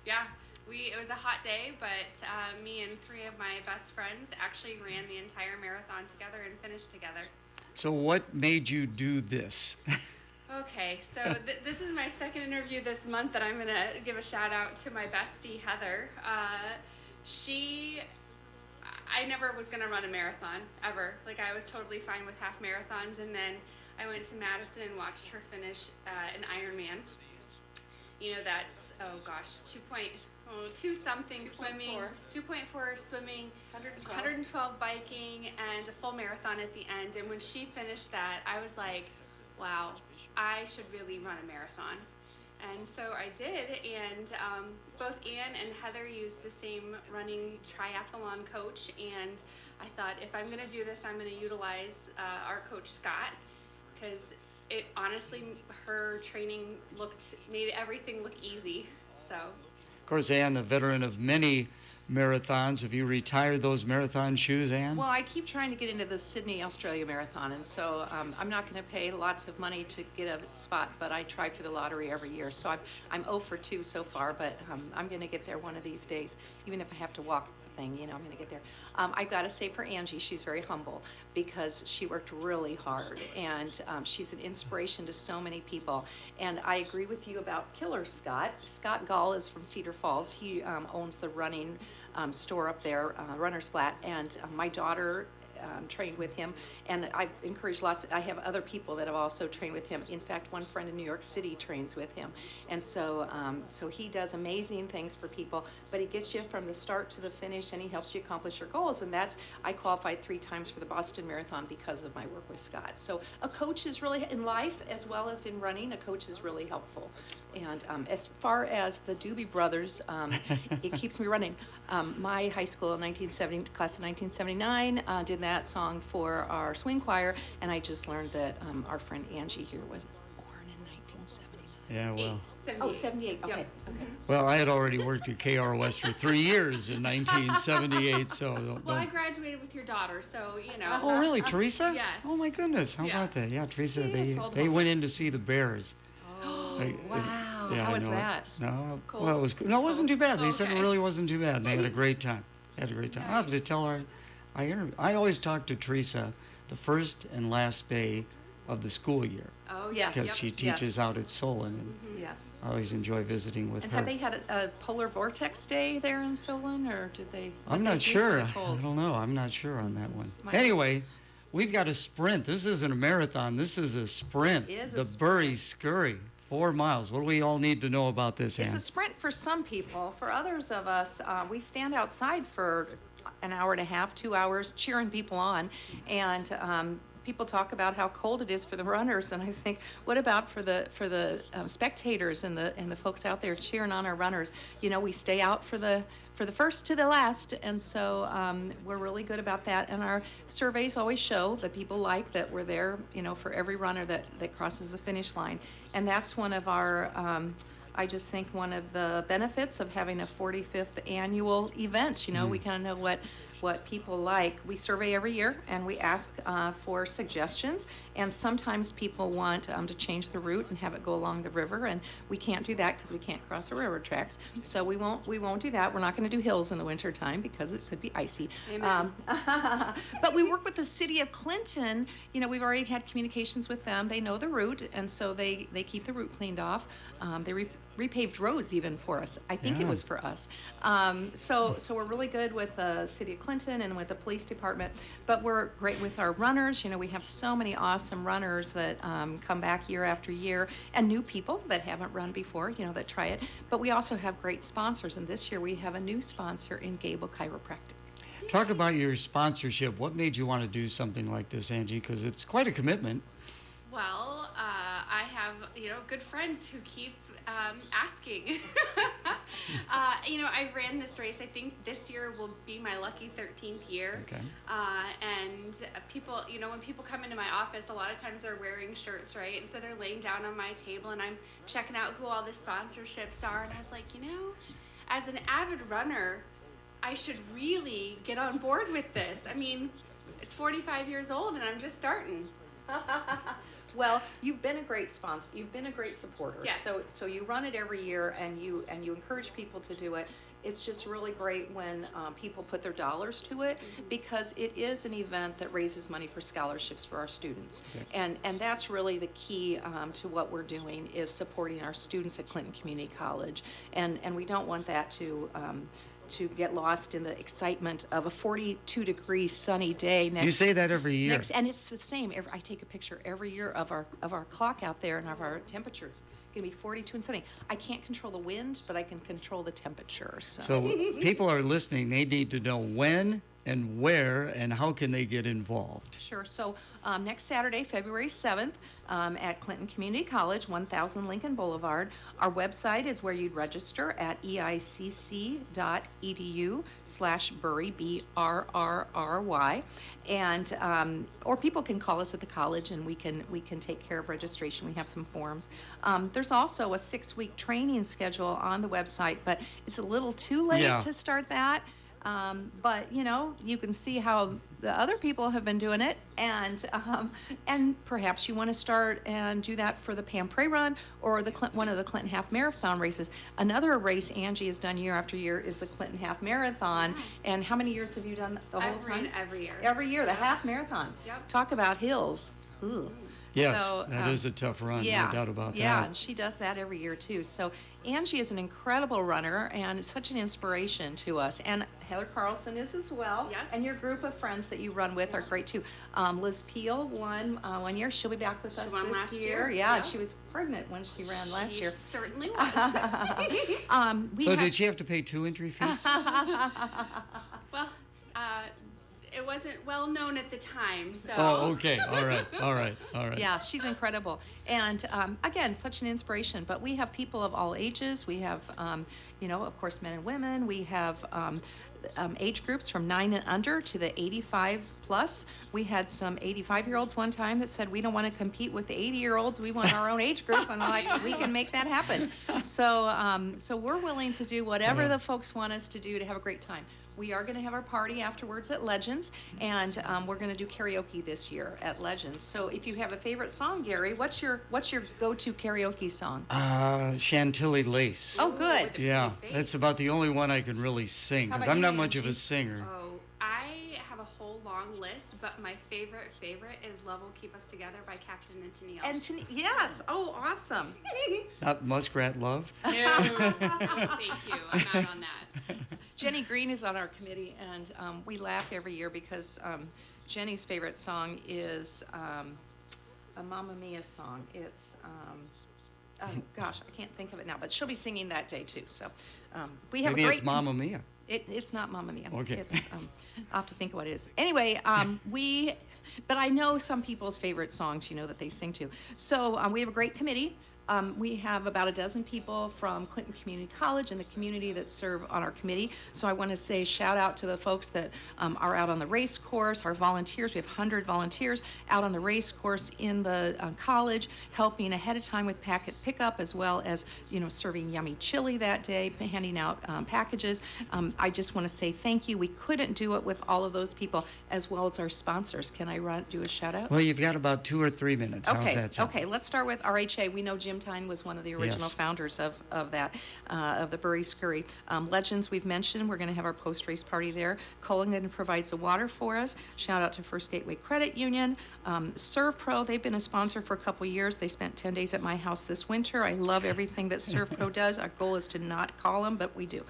Yeah, it was a hot day, but me and three of my best friends actually ran the entire marathon together and finished together. So, what made you do this? Okay, so this is my second interview this month that I'm gonna give a shout out to my bestie Heather. She, I never was gonna run a marathon ever. Like I was totally fine with half marathons, and then I went to Madison and watched her finish an Ironman. You know that's oh gosh, 2 something swimming, 2.4 swimming, 112 biking, and a full marathon at the end. And when she finished that, I was like, wow, I should really run a marathon. And so I did, and both Ann and Heather used the same running triathlon coach. And I thought, if I'm going to do this, I'm going to utilize our coach Scott, because it honestly, her training made everything look easy. So. Of course, Ann, a veteran of many marathons. Have you retired those marathon shoes, Ann? Well, I keep trying to get into the Sydney, Australia Marathon, and so I'm not going to pay lots of money to get a spot, but I try for the lottery every year. So I'm 0 for 2 so far, but I'm going to get there one of these days, even if I have to walk the thing, I'm going to get there. I've got to say for Angie, she's very humble because she worked really hard, and she's an inspiration to so many people. And I agree with you about Killer Scott. Scott Gall is from Cedar Falls. He owns the running store up there, Runner's Flat, and my daughter trained with him, and I've encouraged I have other people that have also trained with him. In fact, one friend in New York City trains with him, and so he does amazing things for people, but he gets you from the start to the finish, and he helps you accomplish your goals, and I qualified 3 times for the Boston Marathon because of my work with Scott. So a coach is really, in life as well as in running, a coach is really helpful. And as far as the Doobie Brothers, it keeps me running. My high school, class of 1979, did that song for our swing choir, and I just learned that our friend Angie here was born in 1979. Yeah, well. 78. Okay. Yep. Okay. Well, I had already worked at KROS for 3 years in 1978, so Well, I graduated with your daughter, so Oh, really, Teresa? Yes. Oh, my goodness. How about that? Yeah, Teresa, See, it's they went in to see the Bears. Wow. Yeah, How I was know that? No, Cold? well, it was no, it wasn't too bad. They said it Okay. really wasn't too bad. They had a great time. I'll have to tell her. I always talk to Teresa the first and last day of the school year Oh Yes. because Yep. she teaches out at Solon, and Yes. I always enjoy visiting with And her. have they had a polar vortex day there in Solon, or did they? I'm what not they do for sure. the I cold? don't know. I'm not sure on that one. Might- Anyway, we've got a sprint. This isn't a marathon. This is a sprint. It is a the sprint. Burry Scurry, 4 miles. What do we all need to know about this, It's Ann? a sprint for some people. For others of us, we stand outside for an hour and a half, 2 hours, cheering people on. And people talk about how cold it is for the runners, and I think, what about for the spectators and the folks out there cheering on our runners? We stay out for the first to the last, and so we're really good about that. And our surveys always show that people like that we're there, for every runner that crosses the finish line, and that's one of our. I just think one of the benefits of having a 45th annual event. We kind of know what people like. We survey every year, and we ask for suggestions, and sometimes people want to change the route and have it go along the river, and we can't do that because we can't cross the railroad tracks. So we won't do that. We're not going to do hills in the wintertime because it could be icy. Amen. But we work with the city of Clinton. We've already had communications with them. They know the route, and so they keep the route cleaned off. They repaved roads even for us. I think it Yeah. was for us. So we're really good with the city of Clinton and with the police department, but we're great with our runners. We have so many awesome runners that come back year after year, and new people that haven't run before, that try it. But we also have great sponsors, and this year we have a new sponsor in Gable Chiropractic. Talk about your sponsorship. What made you want to do something like this, Angie? Because it's quite a commitment. Well, I have good friends who keep asking. I ran this race. I think this year will be my lucky 13th year. Okay. And people, when people come into my office, a lot of times they're wearing shirts, right? And so they're laying down on my table, and I'm checking out who all the sponsorships are. And I was like, as an avid runner, I should really get on board with this. I mean, it's 45 years old, and I'm just starting. Well, you've been a great sponsor. You've been a great supporter. Yes. So you run it every year, and you encourage people to do it. It's just really great when people put their dollars to it, because it is an event that raises money for scholarships for our students. Okay. And that's really the key to what we're doing, is supporting our students at Clinton Community College. And we don't want that to get lost in the excitement of a 42-degree sunny day next. You say that every year. And it's the same. I take a picture every year of our clock out there and of our temperatures. It's gonna be 42 and sunny. I can't control the wind, but I can control the temperature. So People are listening. They need to know when and where and how can they get involved. Sure. So next Saturday, February 7th, at Clinton Community College, 1000 Lincoln Boulevard. Our website is where you'd register at eicc.edu/Burry, BRRRY. And or people can call us at the college, and we can take care of registration. We have some forms. There's also a 6-week training schedule on the website, but it's a little too late to start that. But you can see how the other people have been doing it, and perhaps you want to start and do that for the Pam Prey Run or one of the Clinton Half Marathon races. Another race Angie has done year after year is the Clinton Half Marathon. And how many years have you done the whole time? Every year. Every year, the half marathon. Yep. Talk about hills. Ooh. Yes, So, that is a tough run, no doubt about that. Yeah, and she does that every year too. So Angie is an incredible runner and such an inspiration to us. And Heather Carlson is as well. Yes. And your group of friends that you run with are great too. Liz Peel won 1 year. She'll be back with us won this last year. year. Yeah, and Yep. she was pregnant when she ran last She year. certainly was. Did she have to pay 2 entry fees? Well, it wasn't well known at the time, so. Oh, okay. All right. Yeah, she's incredible. And again, such an inspiration. But we have people of all ages. We have, of course, men and women. We have age groups from 9 and under to the 85 plus. We had some 85-year-olds one time that said, we don't want to compete with the 80-year-olds. We want our own age group. And I'm like, we can make that happen. So we're willing to do whatever the folks want us to do to have a great time. We are going to have our party afterwards at Legends, and we're going to do karaoke this year at Legends. So if you have a favorite song, Gary, what's your go-to karaoke song? Chantilly Lace. Oh, good. With a Yeah, pretty face. that's about the only one I can really sing, How because about I'm you, not much of a Angie? singer. Oh, I have a whole long list, but my favorite is "Love Will Keep Us Together" by Captain and Tennille. And yes. Oh, awesome. Not Muskrat Love. No, thank you. I'm not on that. Jenny Green is on our committee, and we laugh every year because Jenny's favorite song is a Mamma Mia song. It's, oh gosh, I can't think of it now, but she'll be singing that day too. So we have Maybe a great. it's Mamma Mia. It's not Mamma Mia. Okay. It's, I'll have to think of what it is. Anyway, but I know some people's favorite songs, that they sing to. So we have a great committee. We have about a dozen people from Clinton Community College and the community that serve on our committee. So I want to say shout out to the folks that are out on the race course, our volunteers. We have 100 volunteers out on the race course in the college, helping ahead of time with packet pickup, as well as, serving yummy chili that day, handing out packages. I just want to say thank you. We couldn't do it with all of those people, as well as our sponsors. Can I do a shout out? Well, you've got about 2 or 3 minutes. How's that sound? Okay, let's start with RHA. We know Jim Tyne was one of the original Yes. founders of the Burry Scurry. Legends, we've mentioned, we're going to have our post-race party there. Culligan provides the water for us. Shout out to First Gateway Credit Union. Serve Pro, they've been a sponsor for a couple years. They spent 10 days at my house this winter. I love everything that Serve Pro does. Our goal is to not call them, but we do.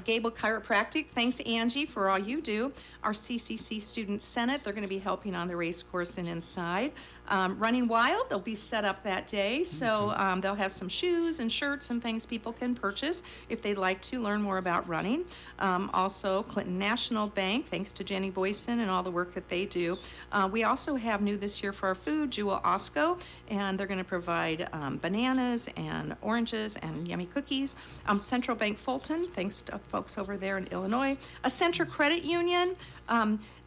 Gable Chiropractic, thanks Angie for all you do. Our CCC Student Senate, they're going to be helping on the race course and inside. Running Wild, they'll be set up that day, so they'll have some shoes and shirts and things people can purchase if they'd like to learn more about running. Also, Clinton National Bank, thanks to Jenny Boyson and all the work that they do. We also have new this year for our food, Jewel Osco, and they're going to provide bananas and oranges and yummy cookies. Central Bank Fulton, thanks to folks over there in Illinois. Accenture Credit Union.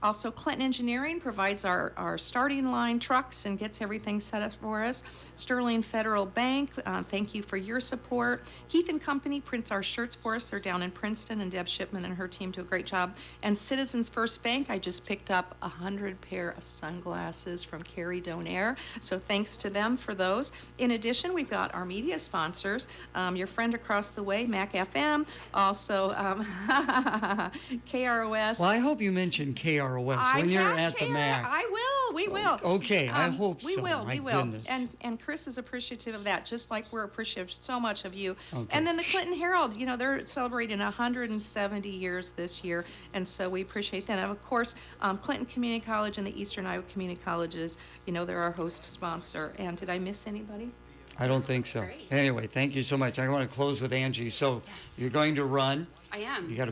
Also, Clinton Engineering provides our starting line trucks and gets everything set up for us. Sterling Federal Bank, thank you for your support. Keith and Company prints our shirts for us. They're down in Princeton, and Deb Shipman and her team do a great job. And Citizens First Bank, I just picked up 100 pair of sunglasses from Carrie Donaire, so thanks to them for those. In addition, we've got our media sponsors, your friend across the way, Mac FM, also KROS. Well, I hope you mention KROS when you're at the MAC. I will, we will. Okay, I hope we so. will, My we will. goodness. And Chris is appreciative of that, just like we're appreciative so much of you. Okay. And then the Clinton Herald, you know, they're celebrating 170 years this year, and so we appreciate that. And of course, Clinton Community College and the Eastern Iowa Community Colleges, you know, they're our host sponsor. And did I miss anybody? I don't think so. Great. Anyway, thank you so much. I want to close with Angie. So you're going to run. I am. You got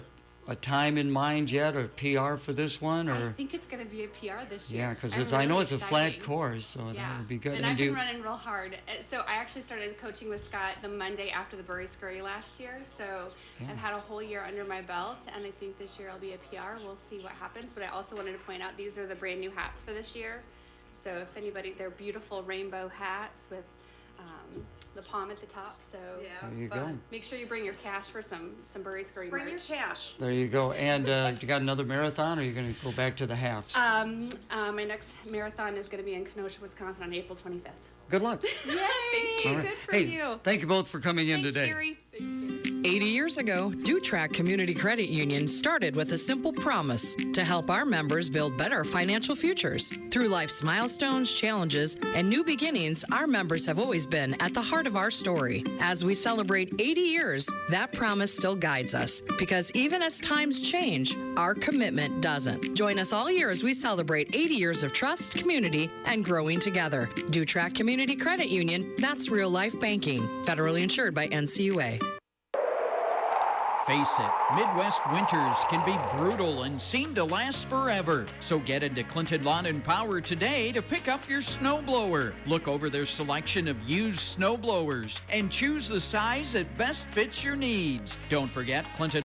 a time in mind yet, or PR for this one, I or? think it's going to be a PR this year. Yeah, because I'm I know really it's a flat excited. course, so Yeah, that would be good. and I've been running real hard. So I actually started coaching with Scott the Monday after the Scurry last year. So Yeah. I've had a whole year under my belt, and I think this year I'll be a PR. We'll see what happens. But I also wanted to point out these are the brand new hats for this year. So if anybody, they're beautiful rainbow hats with the palm at the top. So There you go. make sure you bring your cash for some Scurry Bring your merch. cash. There you go. And you got another marathon, or are you going to go back to the halves? My next marathon is going to be in Kenosha, Wisconsin on April 25th. Good luck. Yay! All right. Good for Hey, you. thank you both for coming in Thanks, today. Gary. 80 years ago, Dutrack Community Credit Union started with a simple promise to help our members build better financial futures. Through life's milestones, challenges, and new beginnings, our members have always been at the heart of our story. As we celebrate 80 years, that promise still guides us, because even as times change, our commitment doesn't. Join us all year as we celebrate 80 years of trust, community, and growing together. Dutrack Community Credit Union, that's real life banking. Federally insured by NCUA. Face it, Midwest winters can be brutal and seem to last forever. So get into Clinton Lawn and Power today to pick up your snowblower. Look over their selection of used snowblowers and choose the size that best fits your needs. Don't forget, Clinton